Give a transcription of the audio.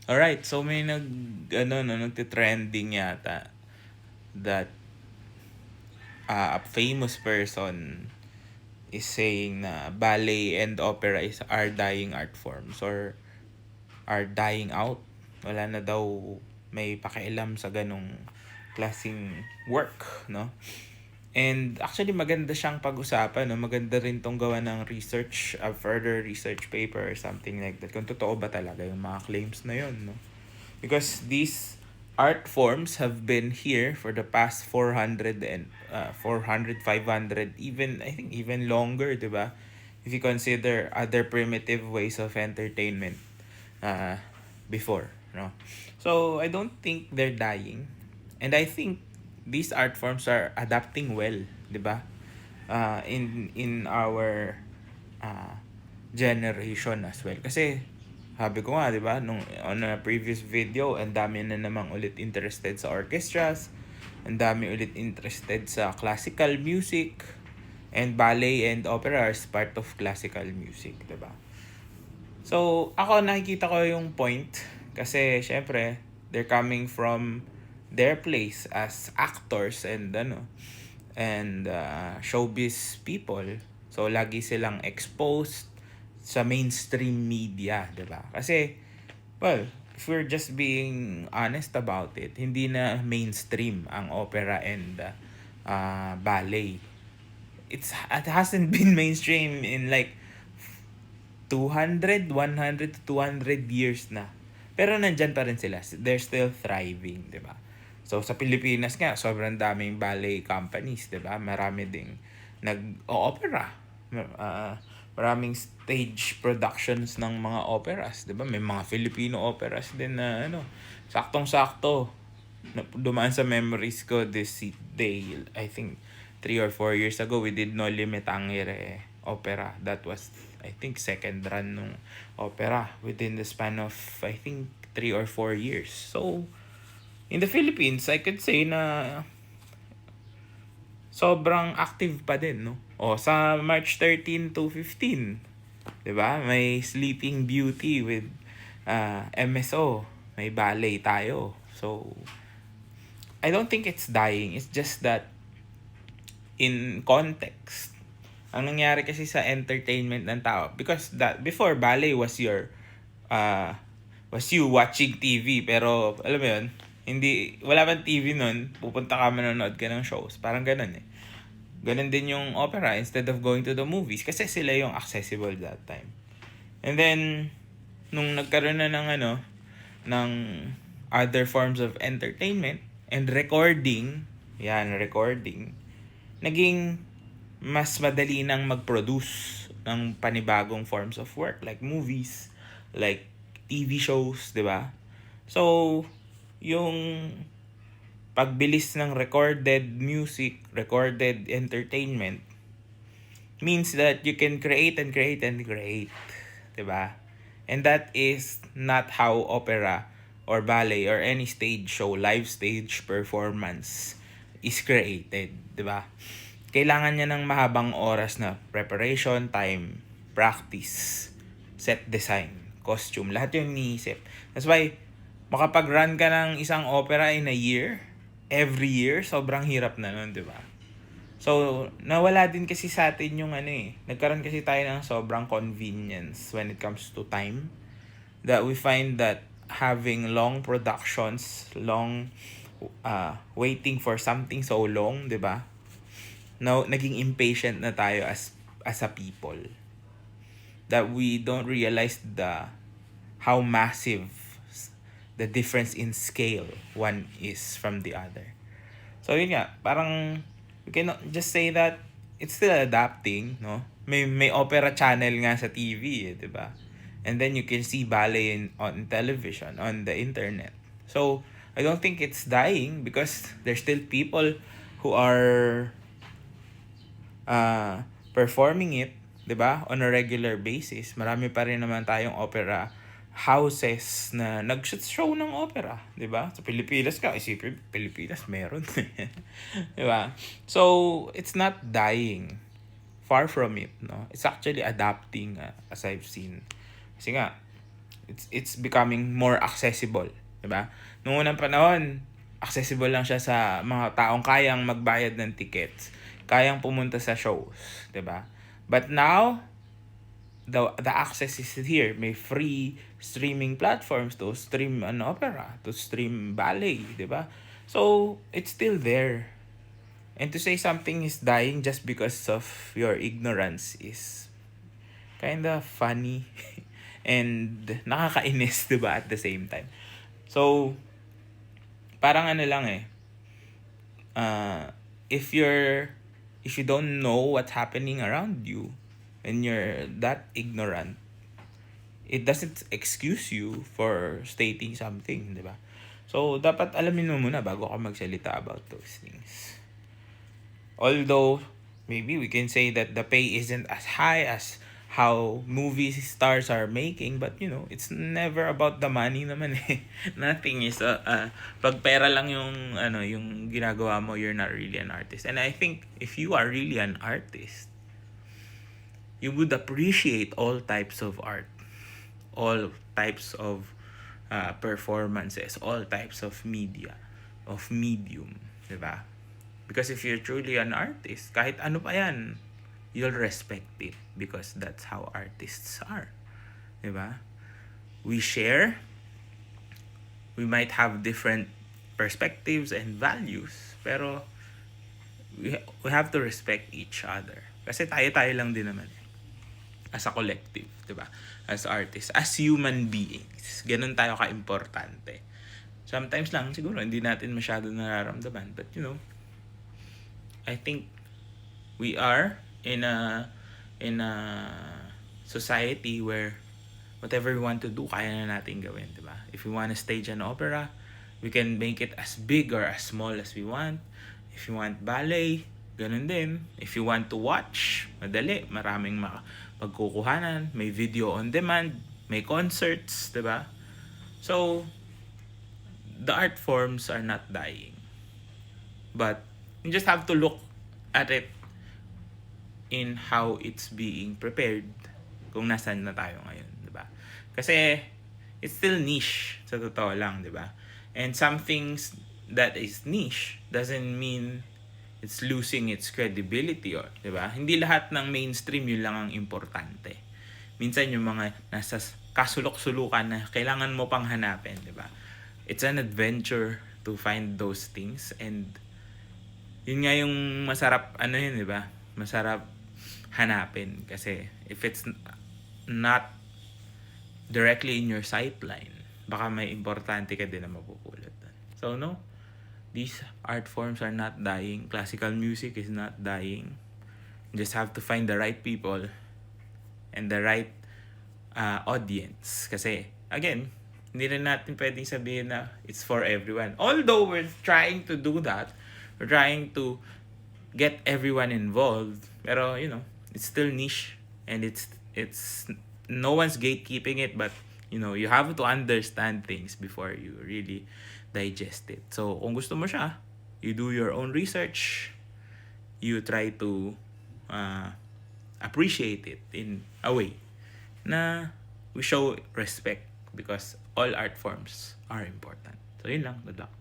Alright, so may nagte-trending yata that a famous person is saying na ballet and opera are dying art forms or are dying out. Wala na daw may pakialam sa ganong klaseng work, no? And actually maganda siyang pag-usapan, no? Maganda rin tong gawa ng research, a further research paper or something like that. Kung totoo ba talaga yung mga claims na yun, no? Because these art forms have been here for the past 400, 500, even I think even longer, 'di ba? If you consider other primitive ways of entertainment uh, before, no? So I don't think they're dying, and I think these art forms are adapting well, 'di ba? In our uh, generation as well. Kasi sabi ko nga, 'di ba, nung on a previous video, ang dami na namang ulit interested sa orchestras, ang dami ulit interested sa classical music, and ballet and opera is part of classical music, 'di ba? So, ako nakikita ko yung point kasi syempre they're coming from their place as actors and showbiz people. So lagi silang exposed sa mainstream media, 'di ba? Kasi well, if we're just being honest about it, hindi na mainstream ang opera and ballet. It hasn't been mainstream in like 100 to 200 years na. Pero nandyan pa rin sila. They're still thriving, 'di ba? So sa Pilipinas nga, sobrang daming ballet companies, 'di ba? Marami ding nag-opera. Maraming stage productions ng mga operas, 'di ba? May mga Filipino operas din na saktong-sakto. Dumaan sa memories ko this day, I think 3 or 4 years ago, we did No Limit Tangere opera. That was, I think, second run nung opera within the span of, I think, 3 or 4 years. So, in the Philippines, I could say na sobrang active pa din, no? O, sa March 13 to 15, 'di ba? May Sleeping Beauty with MSO. May ballet tayo. So, I don't think it's dying. It's just that in context, ang nangyari kasi sa entertainment ng tao, because that before ballet uh, was you watching TV, pero alam mo yun, wala bang TV nun, pupunta ka manonood ka ng shows, parang ganun eh. Ganun din yung opera instead of going to the movies kasi sila yung accessible that time. And then nung nagkaroon na ng other forms of entertainment and recording, naging mas madali nang mag-produce ng panibagong forms of work like movies, like TV shows, 'di ba? So, yung pagbilis ng recorded music, recorded entertainment means that you can create and create and create, 'di ba? And that is not how opera or ballet or any stage show, live stage performance is created, 'di ba? Kailangan niya ng mahabang oras na preparation, time, practice, set design, costume, lahat yung iniisip. That's why, makapag-run ka ng isang opera in a year, every year, sobrang hirap na nun, di ba? So, nawala din kasi sa atin yung nagkaroon kasi tayo ng sobrang convenience when it comes to time. That we find that having long productions, long waiting for something so long, di ba? Now, naging impatient na tayo as a people. That we don't realize how massive the difference in scale one is from the other. So yun nga, parang you cannot just say that it's still adapting, no? May opera channel nga sa TV, 'di ba? And then you can see ballet on television, on the internet. So, I don't think it's dying because there's still people who are performing it, 'di ba? On a regular basis. Marami pa rin naman tayong opera houses na nag-show ng opera, 'di ba? Sa Pilipinas ka, isipin Pilipinas meron. 'Di ba? So, it's not dying. Far from it, no? It's actually adapting as I've seen. Kasi nga it's becoming more accessible, 'di ba? Noong unang panahon, accessible lang siya sa mga taong kayang magbayad ng tickets, kayang pumunta sa shows, 'di ba? But now, the access is here. May free streaming platforms to stream an opera, to stream ballet, 'di ba? So, it's still there. And to say something is dying just because of your ignorance is kind of funny and nakakainis, 'di ba, at the same time. So, parang ano lang uh, if you don't know what's happening around you and you're that ignorant, it doesn't excuse you for stating something, 'di ba? So, dapat alamin mo muna bago ka magsalita about those things. Although, maybe we can say that the pay isn't as high as how movie stars are making, but it's never about the money naman eh. Nothing is pag pera lang yung ginagawa mo, you're not really an artist. And I think if you are really an artist, you would appreciate all types of art, all types of performances, all types of media, of medium, 'di ba? Because if you're truly an artist, kahit ano pa yan, you'll respect it because that's how artists are. Diba? We share. We might have different perspectives and values, pero we have to respect each other. Kasi tayo-tayo lang din naman. As a collective, diba? As artists, as human beings. Ganun tayo ka-importante. Sometimes lang, siguro, hindi natin masyado nararamdaman. But, I think we are in a society where whatever we want to do, kaya na natin gawin, di ba? If we want to stage an opera, we can make it as big or as small as we want. If you want ballet, ganun din. If you want to watch, madali, maraming pagkukuhanan, may video on demand, may concerts, di ba? So, the art forms are not dying. But you just have to look at it in how it's being prepared kung nasaan na tayo ngayon, di ba? Kasi it's still niche, sa totoo lang, di ba? And some things that is niche doesn't mean it's losing its credibility, or, di ba? Hindi lahat ng mainstream yun lang ang importante. Minsan yung mga nasa kasulok-sulukan na kailangan mo pang hanapin, di ba? It's an adventure to find those things, and yun nga yung masarap, di ba? Masarap hanapin. Kasi if it's not directly in your sightline, baka may importante ka din na mapupulot. So, no, these art forms are not dying. Classical music is not dying. You just have to find the right people and the right audience. Kasi, again, hindi rin natin pwedeng sabihin na it's for everyone. Although we're trying to do that, we're trying to get everyone involved, pero it's still niche, and it's no one's gatekeeping it, but you have to understand things before you really digest it. So kung gusto mo siya, you do your own research, you try to appreciate it in a way na we show respect, because all art forms are important. So yun lang, good luck.